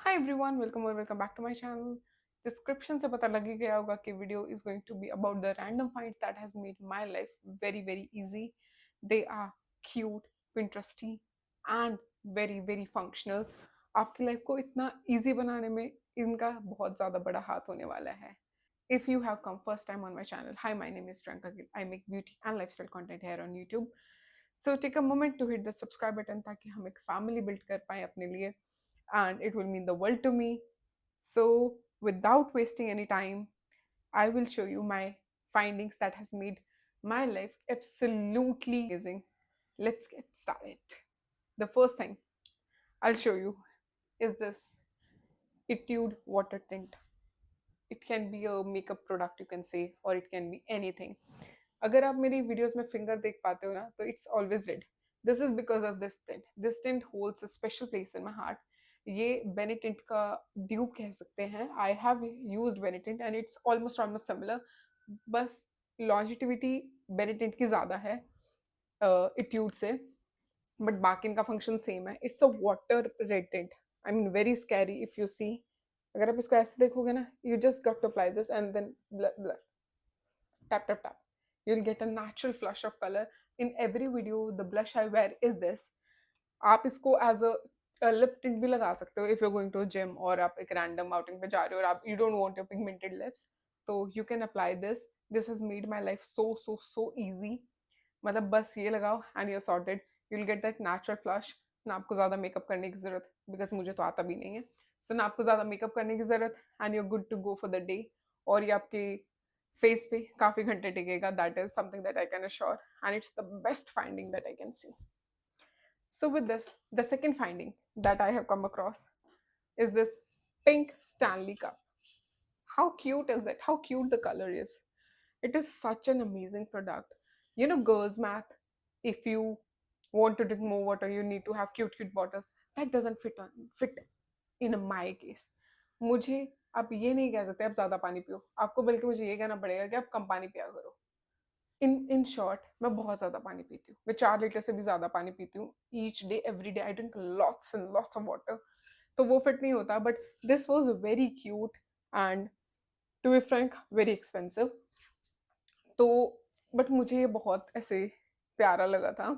हाय everyone, welcome और welcome back to my channel. Description से पता लग ही गया होगा कि video is going to be about the random finds that has made my life very very easy. They are cute, interesting and very very functional. आपकी life को इतना इजी बनाने में इनका बहुत ज़्यादा बड़ा हाथ होने वाला है। If you have come first time on my channel, hi, my name is Priyanka Gill. I make beauty and lifestyle content here on YouTube. So take a moment to hit the subscribe button ताकि हम एक family build कर पाए अपने लिए, and it will mean the world to me. So without wasting any time, I will show you my findings that has made my life absolutely amazing. Let's get started. The first thing I'll show you is this Etude water tint. It can be a makeup product, you can say, or it can be anything. अगर आप मेरी videos में finger देख पाते हो ना, तो it's always red. This is because of this tint holds a special place in my heart. ये बेनेटिंट का ड्यूब कह सकते हैं. I have used Benetint and it's almost almost similar. बस लॉन्जिटिविटी बेनेटिंट की ज़्यादा है इट्यूड से, बट बाकी इनका फंक्शन सेम है. It's a water red tint. I mean very scary if you see. अगर आप इसको ऐसे देखोगे ना, you just got to apply this and then tap tap tap, you'll get a natural flush of color. In every video the blush I wear is this. आप इसको as a lip tint भी लगा सकते हो if you going to gym, और आप एक random outing पे जा रहे हो और आप you don't want your pigmented lips, तो you can apply this. This has made my life so so so easy. मतलब बस ये लगाओ and you sorted. You will get that natural flush. ना आपको ज़्यादा मेकअप करने की ज़रूरत, बिकॉज मुझे तो आता भी नहीं है. सो ना आपको ज़्यादा मेकअप करने की ज़रूरत, and you are good to go for the day. और ये आपके फेस पे काफ़ी घंटे टिकेगा. That is something that I can assure, and it's the best finding that I can see. So with this, the second finding that I have come across is this pink Stanley cup. How cute is it? How cute the color is. It is such an amazing product. You know, girls' math, if you want to drink more water, you need to have cute, cute bottles. That doesn't fit in my case. मुझे आप ये नहीं कह सकते आप ज़्यादा पानी पियो. आपको बल्कि मुझे ये कहना पड़ेगा कि आप कम पानी पिया करो. इन शॉर्ट, मैं बहुत ज़्यादा पानी पीती हूँ. मैं 4 लीटर से भी ज़्यादा पानी पीती हूँ each day every day. I drink lots and lots of water. तो वो फिट नहीं होता. But this was very cute and to be frank very expensive. तो बट मुझे ये बहुत ऐसे प्यारा लगा था.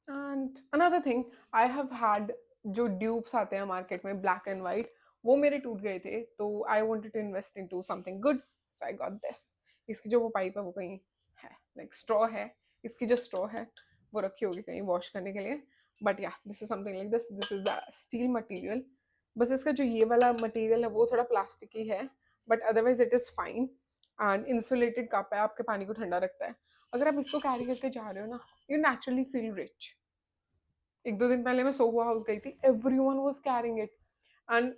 And another thing, I have had जो ड्यूब्स आते हैं मार्केट में ब्लैक एंड वाइट, वो मेरे टूट गए थे. तो I wanted to invest in to something good. So I got this. इसकी जो वो पाइप है वो कहीं है, लाइक स्ट्रॉ है. इसकी जो स्ट्रॉ है वो रखी होगी कहीं वॉश करने के लिए. बट या this is something like this. This is the steel material. बस इसका जो ये वाला मटीरियल है वो थोड़ा प्लास्टिक ही है, but otherwise it is fine. And insulated cup है, आपके पानी को ठंडा रखता है. अगर आप इसको कैरी करके जा रहे हो ना, यू नेचुरली फील रिच. 1-2 दिन पहले मैं सोहो हाउस गई थी. Everyone was carrying it. And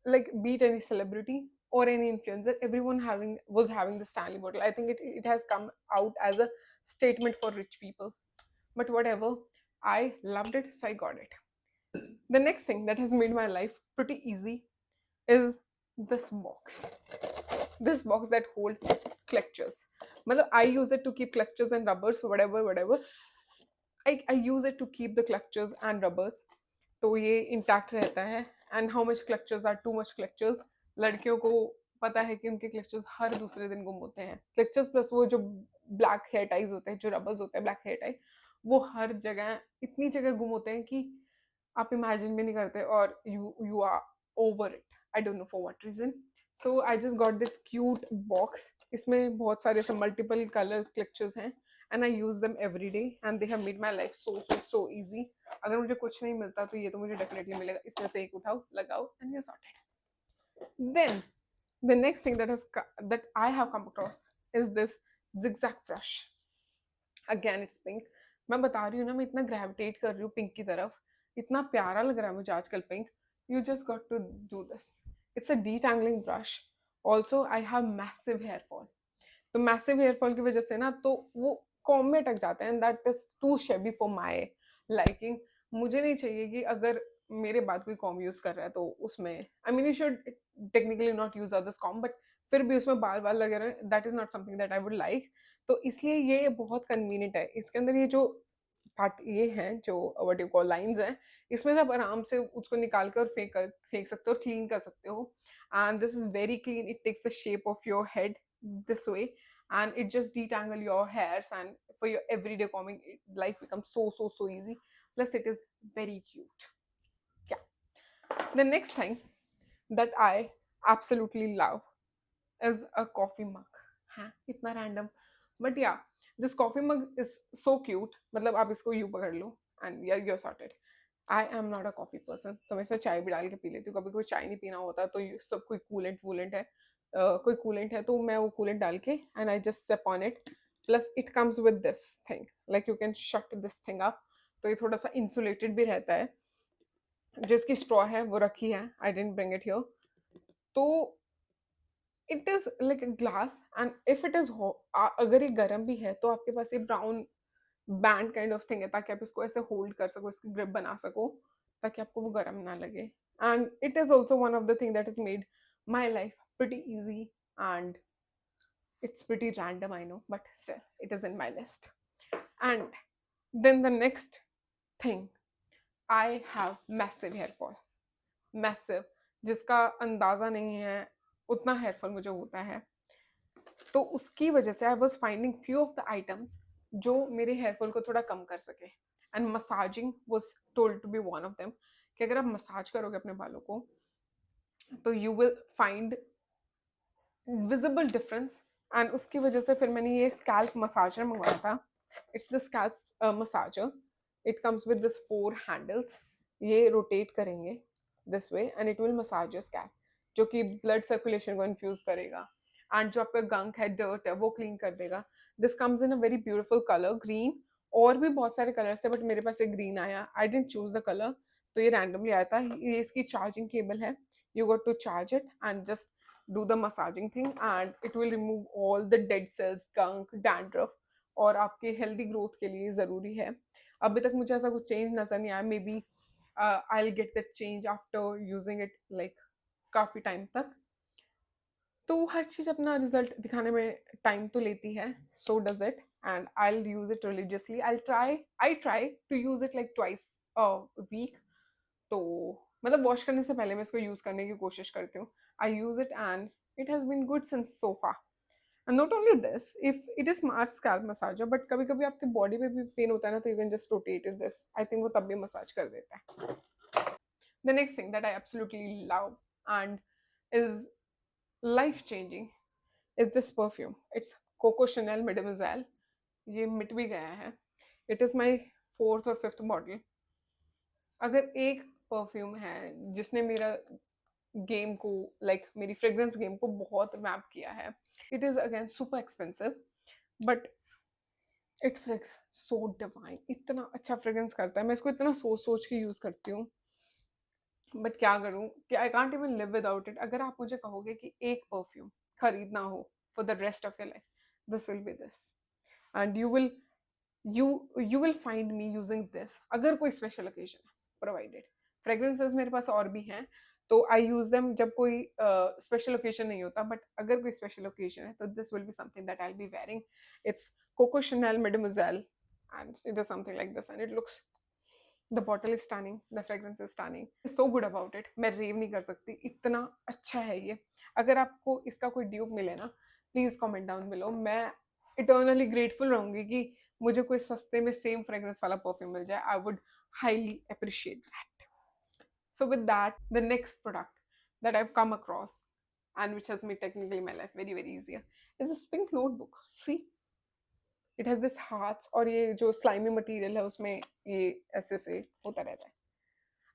like beat any celebrity or any influencer, everyone was having the Stanley bottle. I think it has come out as a statement for rich people, but whatever. I loved it, so I got it. The next thing that has made my life pretty easy is this box that hold clutches. मतलब I use it to keep clutches and rubbers, whatever. I use it to keep the clutches and rubbers. तो ये intact रहता है. And how much clutchers are too much clutchers. लड़कियों को पता है कि उनके क्लचर्स हर दूसरे दिन गुम होते हैं. क्लचर्स प्लस वो जो ब्लैक हेयर टाइज होते हैं, जो रबर्स होते हैं ब्लैक हेयर टाई, वो हर जगह इतनी जगह गुम होते हैं कि आप इमेजिन भी नहीं करते. और you are over it. I don't know for what reason. So I just got this cute box. इसमें बहुत सारे ऐसे मल्टीपल कलर क्लचर्स हैं, and I use them every day, and they have made my life so so so easy. अगर मुझे कुछ नहीं मिलता तो ये तो मुझे डेफिनेटली मिलेगा. इसमें से एक उठाओ, लगाओ, and you sorted. Then the next thing that I have come across is this zigzag brush. Again it's pink. मैं बता रही हूँ ना, मैं इतना ग्रेविटेट कर रही हूँ पिंक की तरफ. इतना प्यारा लग रहा है मुझे आजकल pink. You just got to do this. It's a detangling brush. Also I have massive hair fall. तो मैसिव हेयर फॉल की वजह से ना, तो वो कॉम में अटक जाते हैं. That is too shabby for my liking. मुझे नहीं चाहिए कि अगर मेरे बाद कोई कॉम यूज कर रहा है तो उसमें, I mean you should technically not use others com, but फिर भी उसमें बाल बाल लगे रहे. That is not something that I would like. तो इसलिए ये बहुत कन्वीनियंट है. इसके अंदर ये जो पार्ट ये हैं जो व्हाट यू कॉल लाइन्स हैं, इसमें से आप आराम से उसको निकाल के और फेंक सकते हो और क्लीन कर सकते हो। And this is very clean, it takes the shape of your head this way, and it just detangle your hairs, and for your everyday combing life becomes so easy. Plus it is very cute. Yeah, the next thing that I absolutely love is a coffee mug. हाँ, इतना random, but yeah, this coffee mug is so cute. मतलब आप इसको यूं पकड़ लो and yeah, you're sorted. I am not a coffee person, तो मैं इसमें चाय भी डाल के पी लेती हूँ। कभी कोई चाय नहीं पीना होता तो सब कोई कूलेंट वूलेंट है, कोई कूलेंट है तो मैं वो कूलेंट डाल के and I just sip on it. Plus it comes with this thing, like you can shut this thing up, तो ये थोड़ा सा इंसुलेटेड भी रहता है। जिसकी स्ट्रॉ है वो रखी है, आई डेंट ब्रिंग इट हियर। तो it is like glass, and if it is अगर ये गर्म भी है तो आपके पास ये brown band kind of thing है, ताकि आप इसको ऐसे होल्ड कर सको, इसकी ग्रिप बना सको, ताकि आपको वो गर्म ना लगे। And it is also one of the thing that is made my life pretty easy, and it's pretty random, I know, but still it is in my list. And then the next thing, I have massive hair fall, massive, जिसका अंदाजा नहीं है उतना hair fall मुझे होता है। तो उसकी वजह से I was finding few of the items जो मेरे हेयर फॉल को थोड़ा कम कर सके, and massaging was told to be one of them, कि अगर आप मसाज करोगे अपने बालों को तो you will find visible difference. And उसकी वजह से फिर मैंने ये स्कैल्प मसाजर मंगवाया था। It's the scalp massager, it comes with this 4 handles, ये रोटेट करेंगे this way and it will massage your scalp, जो कि ब्लड सर्कुलेशन को इन्फ्यूज करेगा, एंड जो आपका गंक है, डर्ट है, वो क्लीन कर देगा। This comes in a very beautiful colour green, और भी बहुत सारे कलर्स थे बट मेरे पास एक ग्रीन आया, आई डेंट चूज द कलर, तो ये रैंडमली आया था। ये इसकी चार्जिंग केबल है, you got to charge it and just do the massaging thing, and it will remove all the dead cells, gunk, dandruff, और आपके हेल्दी ग्रोथ के लिए ज़रूरी है। अभी तक मुझे ऐसा कुछ चेंज नज़र नहीं आया, maybe I will get that change after using it like काफ़ी टाइम तक। तो हर चीज़ अपना रिजल्ट दिखाने में टाइम तो लेती है, so does it, and I will use it religiously. I try to use it like twice a week, तो मतलब वॉश करने से पहले मैं इसको यूज करने की कोशिश करती हूँ। I use it and it has been good since so far. And not only this, if it is smart scalp massager, but कभी कभी आपके बॉडी पे भी पेन होता है ना, तो you can just rotate it this, I think वो तब भी मसाज कर देता है। The next thing that I absolutely love and is life changing is this perfume. It's Coco Chanel Mademoiselle. ये मिट भी गया है, इट इज माई 4th और 5th बॉटल। अगर एक परफ्यूम है जिसने मेरा गेम को मेरी फ्रेग्रेंस गेम को बहुत मैप किया है, it is again super expensive, but it fragrance so divine, इतना अच्छा फ्रेग्रेंस करता है। मैं इसको इतना सोच सोच के यूज करती हूँ, बट क्या करूँ कि I can't even live without it. अगर आप मुझे कहोगे कि एक परफ्यूम खरीदना हो for the rest of your life, this will B this, and you will find me using this अगर कोई स्पेशल ओकेजन है, प्रोवाइडेड फ्रेग्रेंसेस मेरे पास और भी हैं, तो आई यूज देम जब कोई स्पेशल ओकेजन नहीं होता, बट अगर कोई स्पेशल ओकेजन है तो this will be something that I will be wearing. It's Coco Chanel Mademoiselle and it is something like this, and it looks, the bottle is stunning, the fragrance is stunning, so good about it. मैं rave नहीं कर सकती, इतना अच्छा है ये। अगर आपको इसका कोई ड्यूप मिले ना, प्लीज कमेंट डाउन बिलो, मैं इटर्नली ग्रेटफुल रहूंगी कि मुझे कोई सस्ते में सेम फ्रेग्रेंस वाला परफ्यूम मिल जाए। I would highly appreciate that. So with that, the next product that I've come across and which has made technically my life very easier is this pink notebook. See, it has this hearts, और ये जो slimy material है उसमें ये ऐसे से होता रहता है।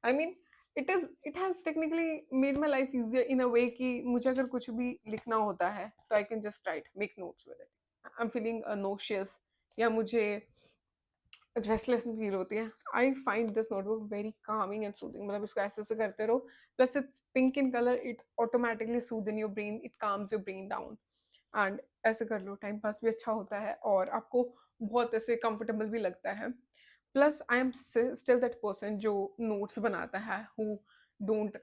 I mean, it has technically made my life easier in a way कि मुझे अगर कुछ भी लिखना होता है तो I can just write, make notes with it. I'm feeling nauseous या मुझे रेस्टलेस फील होती है, I find this notebook very Kameng and soothing. मतलब इसको ऐसे ऐसे करते रहो, plus it's pink in colour, it automatically Sood in your brain, it calms your brain down, and ऐसे कर लो, टाइम पास भी अच्छा होता है और आपको बहुत ऐसे कंफर्टेबल भी लगता है। Plus I am still that person जो नोट्स बनाता है, who don't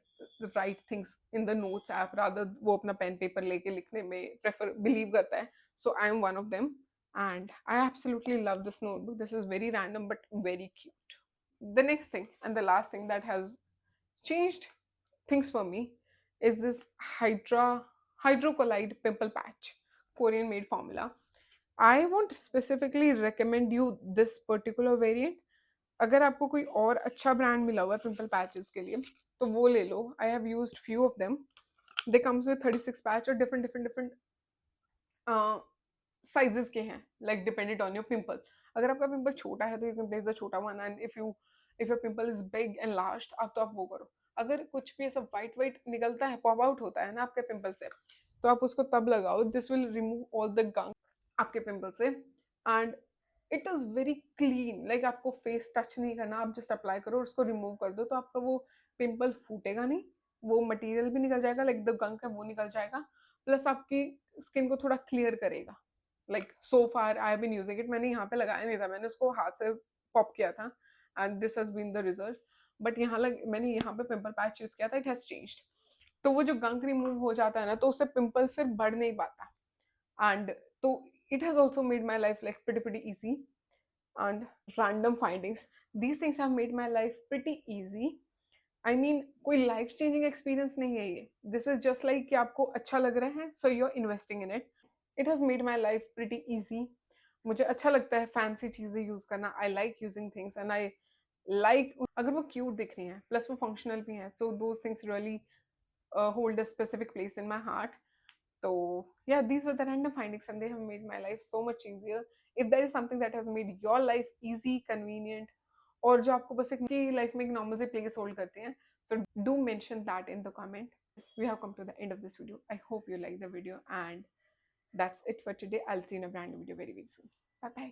write things in the notes app, rather वो अपना पेन पेपर लेके लिखने में प्रेफर बिलीव करता है। So I am one of them. and I absolutely love this notebook. This is very random but very cute. The next thing and the last thing that has changed things for me is this hydrocolide pimple patch, Korean made formula. I won't specifically recommend you this particular variant. अगर आपको कोई और अच्छा brand मिला हुआ है pimple patches के लिए तो वो ले लो. I have used few of them. They comes with 36 patch और डिफरेंट डिफरेंट डिफरेंट साइजेस के हैं, like depended on your pimple. अगर आपका पिंपल छोटा है तो यू कैन प्लेस द छोटा one, and if your pimple is big and large आप तो आप वो करो. अगर कुछ भी ऐसा वाइट वाइट निकलता है, पॉप आउट होता है ना आपके पिंपल से, तो आप उसको तब लगाओ. This will remove all the gunk आपके पिंपल से, and it is very clean. Like आपको फेस टच नहीं करना, आप जस्ट अप्लाई करो और उसको रिमूव कर दो, तो आपका वो पिंपल फूटेगा नहीं, वो मटेरियल भी निकल जाएगा, लाइक द गंक है वो निकल जाएगा, प्लस आपकी स्किन को थोड़ा क्लियर करेगा. Like so far I have been using it. मैंने यहाँ पे लगाया नहीं था, मैंने उसको हाथ से पॉप किया था and this has been the result. But मैंने यहाँ पे पिंपल पैच यूज किया था, इट हैज चेंज्ड. तो वो जो गंक रिमूव हो जाता है ना, तो उससे पिंपल फिर बढ़ नहीं पाता. एंड तो it has also made my life like pretty easy. And random findings, these things have made my life pretty easy. I mean कोई life changing experience नहीं है ये. This is just like कि आपको अच्छा लग रहा है, so you're investing in it. It has made my life pretty easy. मुझे अच्छा लगता है फैंसी चीज़ें यूज़ करना. I like using things and I like अगर वो क्यूट दिख रही हैं प्लस वो फंक्शनल भी हैं, so those things really hold a specific place in my heart. So yeah, these were the random findings and they have made my life so much easier. If there is something that has made your life easy, convenient, और जो आपको बस एक life में एक normal से place hold करते हैं, so do mention that in the comment. Yes, we have come to the end of this video. I hope you like the video and that's it for today. I'll see you in a brand new video very soon. Bye bye.